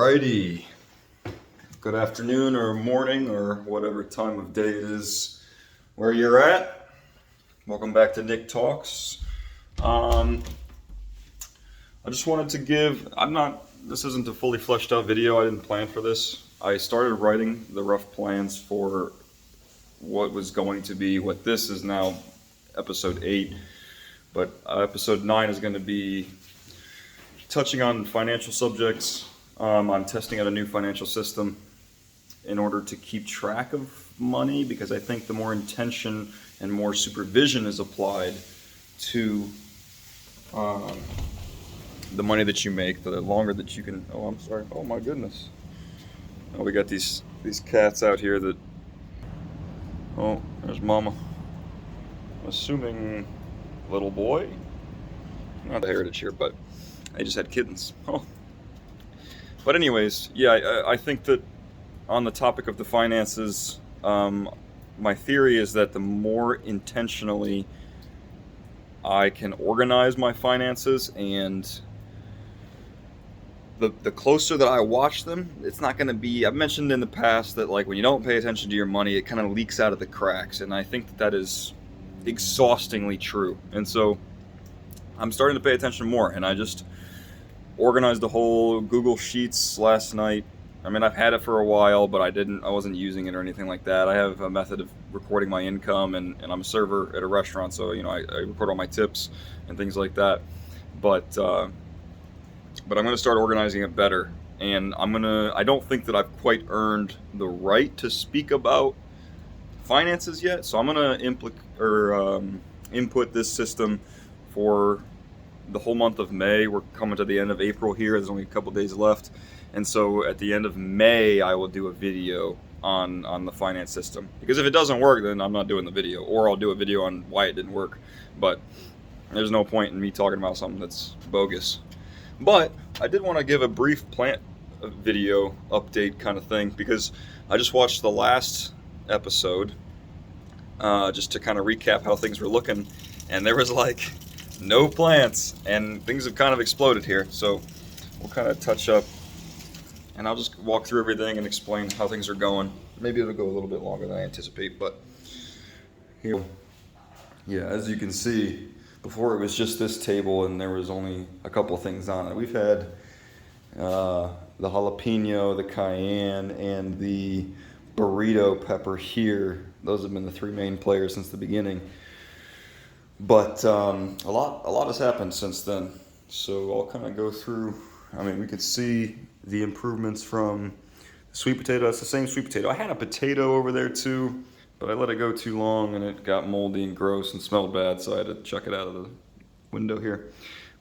Alrighty. Good afternoon or morning or whatever time of day it is where you're at. Welcome back to NickTalks. I just wanted to give, this isn't a fully fleshed out video. I didn't plan for this. I started writing the rough plans for what was going to be what this is now, episode 8. But episode 9 is going to be touching on financial subjects. I'm testing out a new financial system in order to keep track of money, because I think the more intention and more supervision is applied to the money that you make, the longer that you can. Oh, I'm sorry. Oh my goodness. Oh, we got these cats out here that. Oh, there's Mama. I'm assuming little boy. Not the heritage here, but I just had kittens. Oh. But anyways, yeah, I think that on the topic of the finances, my theory is that the more intentionally I can organize my finances and the closer that I watch them, it's not going to be, I've mentioned in the past that like when you don't pay attention to your money, it kind of leaks out of the cracks. And I think that is exhaustingly true. And so I'm starting to pay attention more, and I just organized the whole Google Sheets last night. I mean, I've had it for a while, but I wasn't using it or anything like that. I have a method of recording my income, and I'm a server at a restaurant, so I record all my tips and things like that. But I'm going to start organizing it better, and I don't think that I've quite earned the right to speak about finances yet, so I'm going to input this system for the whole month of May. We're coming to the end of April here. There's only a couple days left. And so at the end of May, I will do a video on the finance system. Because if it doesn't work, then I'm not doing the video. Or I'll do a video on why it didn't work. But there's no point in me talking about something that's bogus. But I did want to give a brief plant video update kind of thing, because I just watched the last episode just to kind of recap how things were looking. And there was like no plants, and things have kind of exploded here. So we'll kind of touch up, and I'll just walk through everything and explain how things are going. Maybe it'll go a little bit longer than I anticipate, but here, yeah, as you can see, before it was just this table and there was only a couple things on it. We've had the jalapeno, the cayenne, and the burrito pepper here. Those have been the three main players since the beginning. But a lot has happened since then. So I'll kind of go through. I mean, we could see the improvements from the sweet potato. It's the same sweet potato. I had a potato over there too, but I let it go too long and it got moldy and gross and smelled bad, so I had to chuck it out of the window here.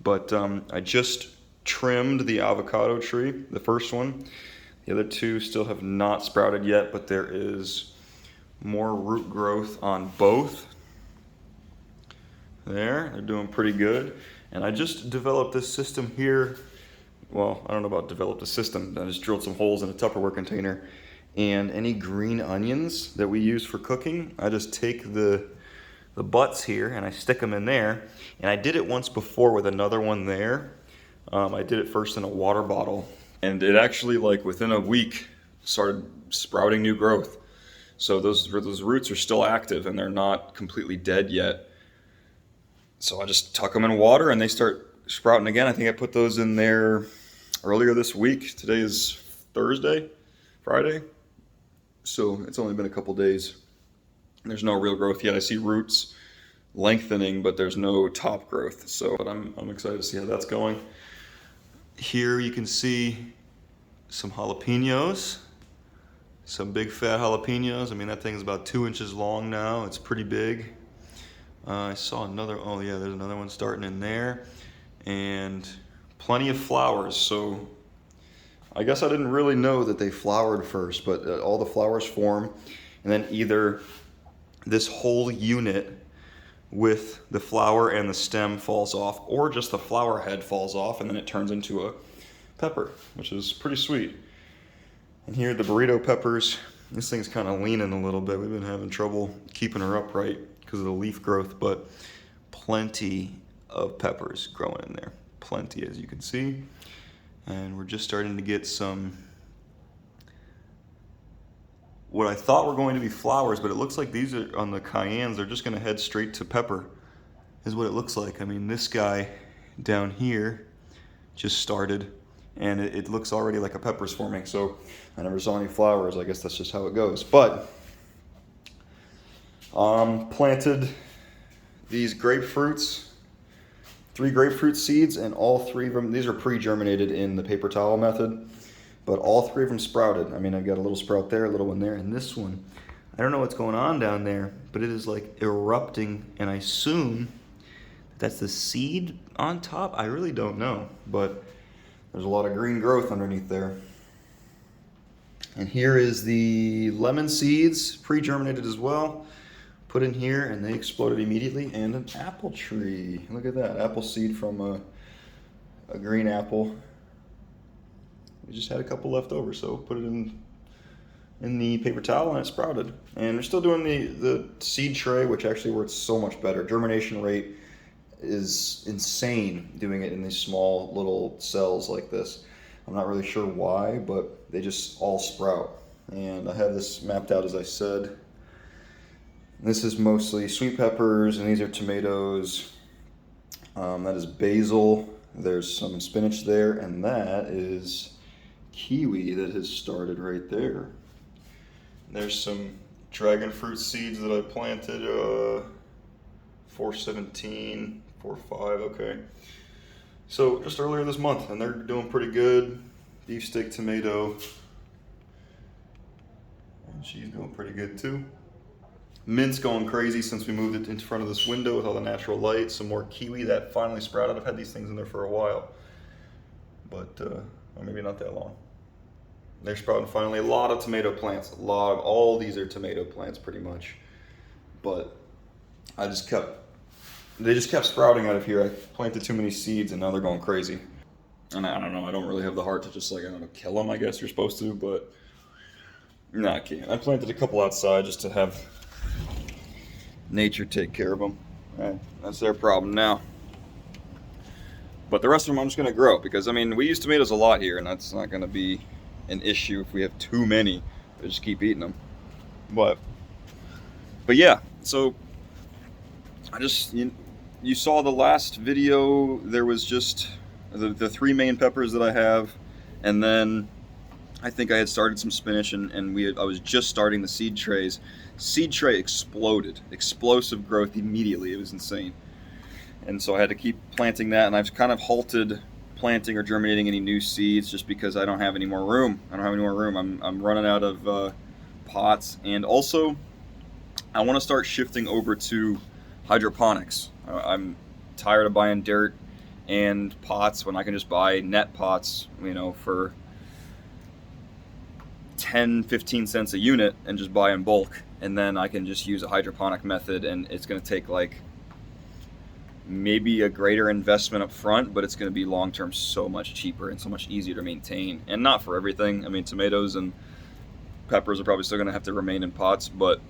But I just trimmed the avocado tree, the first one. The other two still have not sprouted yet, but there is more root growth on both. They're doing pretty good. And I just developed this system here. Well, I don't know about developed a system. I just drilled some holes in a Tupperware container. And any green onions that we use for cooking, I just take the butts here and I stick them in there. And I did it once before with another one there. I did it first in a water bottle. And it actually, like within a week, started sprouting new growth. So those roots are still active and they're not completely dead yet. So I just tuck them in water and they start sprouting again. I think I put those in there earlier this week. Today is Friday. So it's only been a couple days. There's no real growth yet. I see roots lengthening, but there's no top growth. But I'm excited to see how that's going. Here you can see some jalapenos, some big fat jalapenos. I mean, that thing's about 2 inches long now. It's pretty big. I saw another, oh yeah, there's another one starting in there, and plenty of flowers. So I guess I didn't really know that they flowered first, but all the flowers form, and then either this whole unit with the flower and the stem falls off, or just the flower head falls off, and then it turns into a pepper, which is pretty sweet. And here the burrito peppers, this thing's kind of leaning a little bit. We've been having trouble keeping her upright because of the leaf growth, but plenty of peppers growing in there. Plenty, as you can see. And we're just starting to get some, what I thought were going to be flowers, but it looks like these are on the cayennes. They're just going to head straight to pepper, is what it looks like. I mean, this guy down here just started, and it looks already like a pepper's forming. So I never saw any flowers. I guess that's just how it goes. But planted these grapefruits, 3 grapefruit seeds, and all 3 of them, these are pre-germinated in the paper towel method, but all 3 of them sprouted. I mean, I've got a little sprout there, a little one there, and this one, I don't know what's going on down there, but it is like erupting, and I assume that's the seed on top. I really don't know, but there's a lot of green growth underneath there. And here is the lemon seeds, pre-germinated as well. Put in here, and they exploded immediately. And an apple tree. Look at that, apple seed from a green apple. We just had a couple left over, so put it in the paper towel, and it sprouted. And we're still doing the seed tray, which actually works so much better. Germination rate is insane doing it in these small little cells like this. I'm not really sure why, but they just all sprout. And I have this mapped out, as I said. This is mostly sweet peppers, and these are tomatoes. That is basil. There's some spinach there, and that is kiwi that has started right there. There's some dragon fruit seeds that I planted, 417, 45, okay. So just earlier this month, and they're doing pretty good. Beefsteak tomato, and she's doing pretty good too. Mint's going crazy since we moved it in front of this window with all the natural light. Some more kiwi that finally sprouted. I've had these things in there for a while, but or maybe not that long. They're sprouting finally. A lot of tomato plants. All these are tomato plants pretty much. But they just kept sprouting out of here. I planted too many seeds, and now they're going crazy. And I don't know. I don't really have the heart to just, like, I don't know, kill them. I guess you're supposed to, but no, I can't. I planted a couple outside just to have nature take care of them. Right? That's their problem now. But the rest of them I'm just going to grow, because, I mean, we use tomatoes a lot here, and that's not going to be an issue if we have too many. I just keep eating them. But yeah, so you saw the last video. There was just the 3 main peppers that I have, and then I think I had started some spinach, and I was just starting the seed trays. Seed tray exploded, explosive growth immediately. It was insane. And so I had to keep planting that, and I've kind of halted planting or germinating any new seeds just because I don't have any more room. I'm running out of pots, and also I want to start shifting over to hydroponics. I'm tired of buying dirt and pots when I can just buy net pots, for 10-15 cents a unit, and just buy in bulk, and then I can just use a hydroponic method, and it's going to take like maybe a greater investment up front, but it's going to be long term so much cheaper and so much easier to maintain. And not for everything. I mean, tomatoes and peppers are probably still going to have to remain in pots, but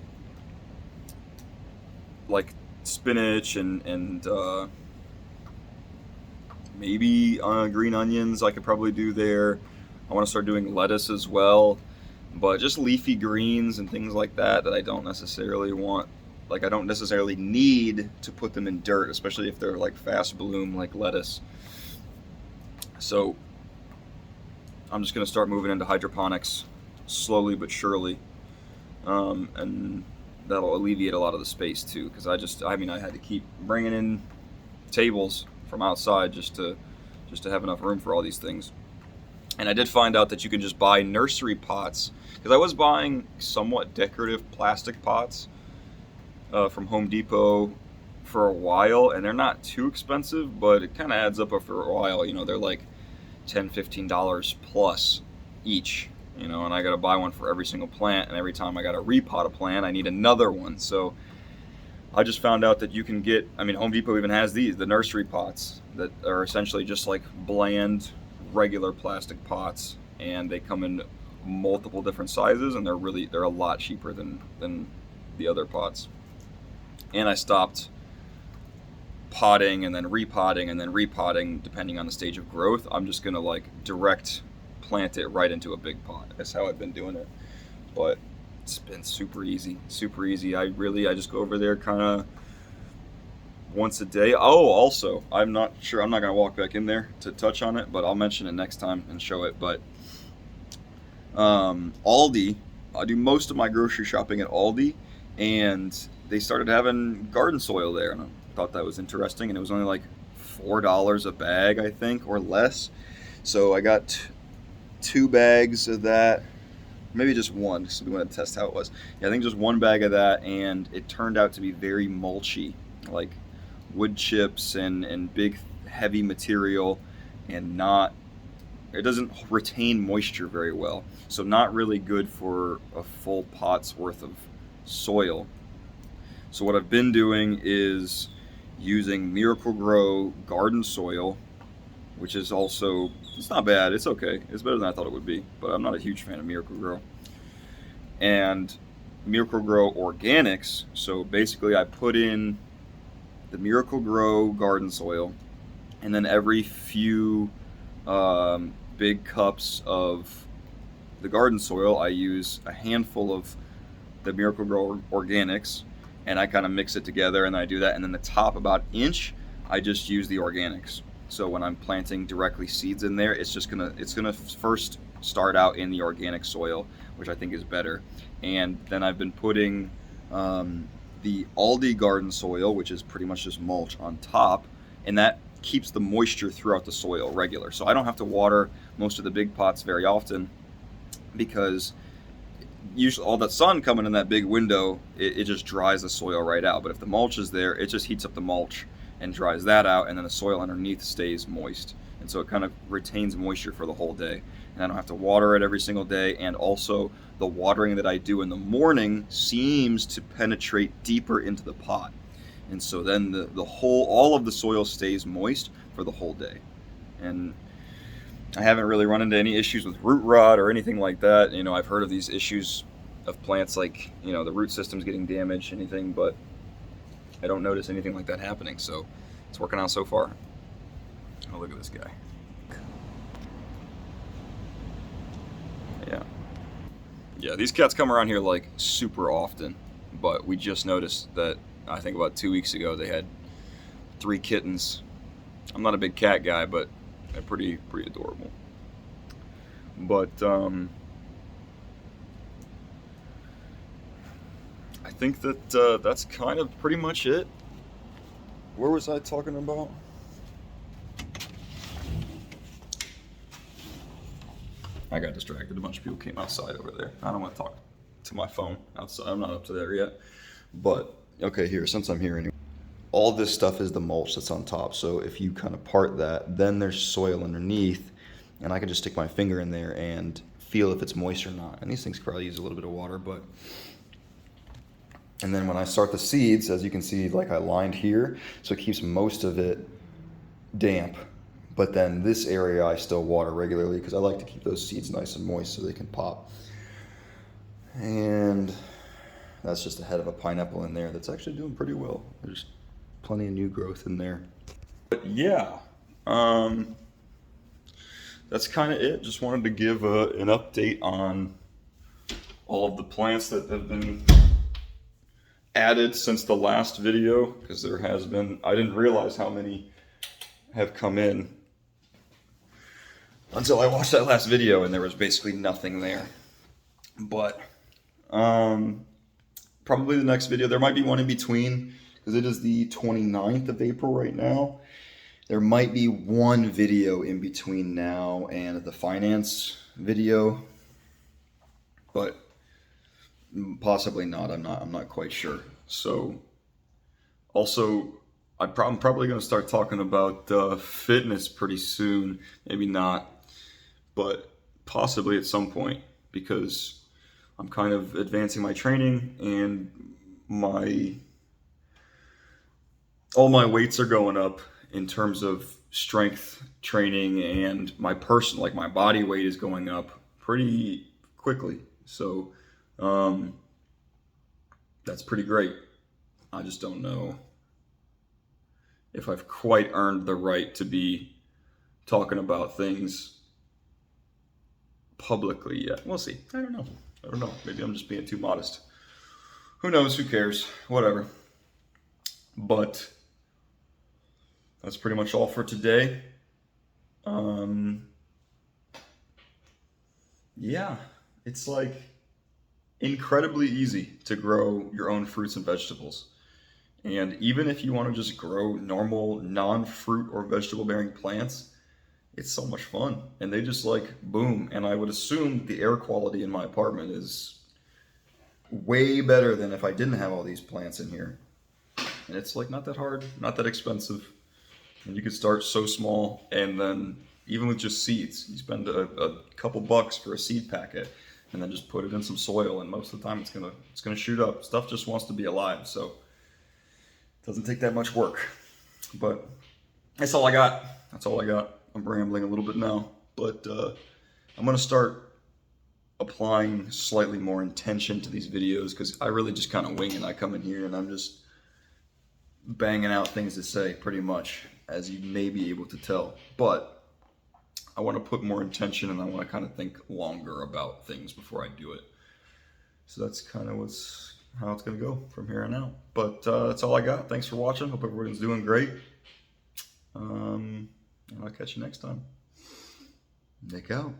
like spinach and maybe green onions I could probably do there. I want to start doing lettuce as well, but just leafy greens and things like that I don't necessarily want. Like, I don't necessarily need to put them in dirt, especially if they're like fast bloom like lettuce. So I'm just going to start moving into hydroponics slowly but surely, and that'll alleviate a lot of the space too, because I had to keep bringing in tables from outside just to have enough room for all these things. And I did find out that you can just buy nursery pots, because I was buying somewhat decorative plastic pots from Home Depot for a while, and they're not too expensive, but it kind of adds up after a while. They're like $10-15 plus each, and I got to buy one for every single plant, and every time I got to repot a plant, I need another one. So I just found out that you can get, Home Depot even has the nursery pots that are essentially just like bland, regular plastic pots, and they come in multiple different sizes, and they're a lot cheaper than the other pots. And I stopped potting and then repotting and then repotting depending on the stage of growth. I'm just gonna like direct plant it right into a big pot. That's how I've been doing it. But it's been super easy, super easy. I just go over there kind of once a day. Oh, also, I'm not sure, I'm not gonna walk back in there to touch on it, but I'll mention it next time and show it. But Aldi, I do most of my grocery shopping at Aldi, and they started having garden soil there, and I thought that was interesting. And it was only like $4 a bag, I think, or less. So I got 2 bags of that, maybe just one, so we want to test how it was. Yeah, I think just 1 bag of that, and it turned out to be very mulchy, like wood chips and big heavy material, and not, it doesn't retain moisture very well, so not really good for a full pot's worth of soil. So what I've been doing is using Miracle-Gro garden soil, which is also, it's not bad, it's okay, it's better than I thought it would be, but I'm not a huge fan of Miracle-Gro. And Miracle-Gro organics, so basically I put in the Miracle-Gro garden soil, and then every few big cups of the garden soil, I use a handful of the Miracle-Gro organics, and I kind of mix it together, and I do that. And then the top about inch, I just use the organics. So when I'm planting directly seeds in there, it's gonna first start out in the organic soil, which I think is better. And then I've been putting the Aldi garden soil, which is pretty much just mulch, on top, and that keeps the moisture throughout the soil regular. So I don't have to water most of the big pots very often, because usually all that sun coming in that big window, it just dries the soil right out. But if the mulch is there, it just heats up the mulch and dries that out, and then the soil underneath stays moist. And so it kind of retains moisture for the whole day. And I don't have to water it every single day. And also the watering that I do in the morning seems to penetrate deeper into the pot. And so then all of the soil stays moist for the whole day. And I haven't really run into any issues with root rot or anything like that. You know, I've heard of these issues of plants, like, you know, the root system's getting damaged, anything, but I don't notice anything like that happening. So it's working out so far. Oh, look at this guy. Yeah, these cats come around here like super often, but we just noticed that, I think about 2 weeks ago, they had 3 kittens. I'm not a big cat guy, but they're pretty adorable. But I think that that's kind of pretty much it. Where was I talking about? I got distracted. A bunch of people came outside over there. I don't want to talk to my phone outside. I'm not up to there yet. But okay, here, since I'm here anyway. All this stuff is the mulch that's on top. So if you kind of part that, then there's soil underneath, and I can just stick my finger in there and feel if it's moist or not. And these things probably use a little bit of water, but. And then when I start the seeds, as you can see, like I lined here, so it keeps most of it damp. But then this area I still water regularly, because I like to keep those seeds nice and moist so they can pop. And that's just the head of a pineapple in there that's actually doing pretty well. There's plenty of new growth in there. But yeah, that's kind of it. Just wanted to give an update on all of the plants that have been added since the last video, because there has been, I didn't realize how many have come in until I watched that last video, and there was basically nothing there. But probably the next video, there might be one in between, because it is the 29th of April right now. There might be one video in between now and the finance video, but possibly not. I'm not quite sure. So also, I'm probably going to start talking about fitness pretty soon. Maybe not, but possibly at some point, because I'm kind of advancing my training, and all my weights are going up in terms of strength training, and my body weight is going up pretty quickly. So that's pretty great. I just don't know if I've quite earned the right to be talking about things publicly yet. We'll see. I don't know. Maybe I'm just being too modest. Who knows? Who cares? Whatever. But that's pretty much all for today. Yeah, it's like incredibly easy to grow your own fruits and vegetables. And even if you want to just grow normal non-fruit or vegetable bearing plants, it's so much fun. And they just like boom. And I would assume the air quality in my apartment is way better than if I didn't have all these plants in here. And it's like not that hard, not that expensive. And you could start so small, and then even with just seeds, you spend a couple bucks for a seed packet, and then just put it in some soil, and most of the time it's gonna shoot up. Stuff just wants to be alive, so it doesn't take that much work. But that's all I got. That's all I got. I'm rambling a little bit now, but I'm gonna start applying slightly more intention to these videos because I really just kind of wing it. I come in here and I'm just banging out things to say pretty much, as you may be able to tell. But I want to put more intention and I want to kind of think longer about things before I do it. So that's kind of how it's going to go from here on out. But that's all I got. Thanks for watching. Hope everyone's doing great. And I'll catch you next time. Nick out.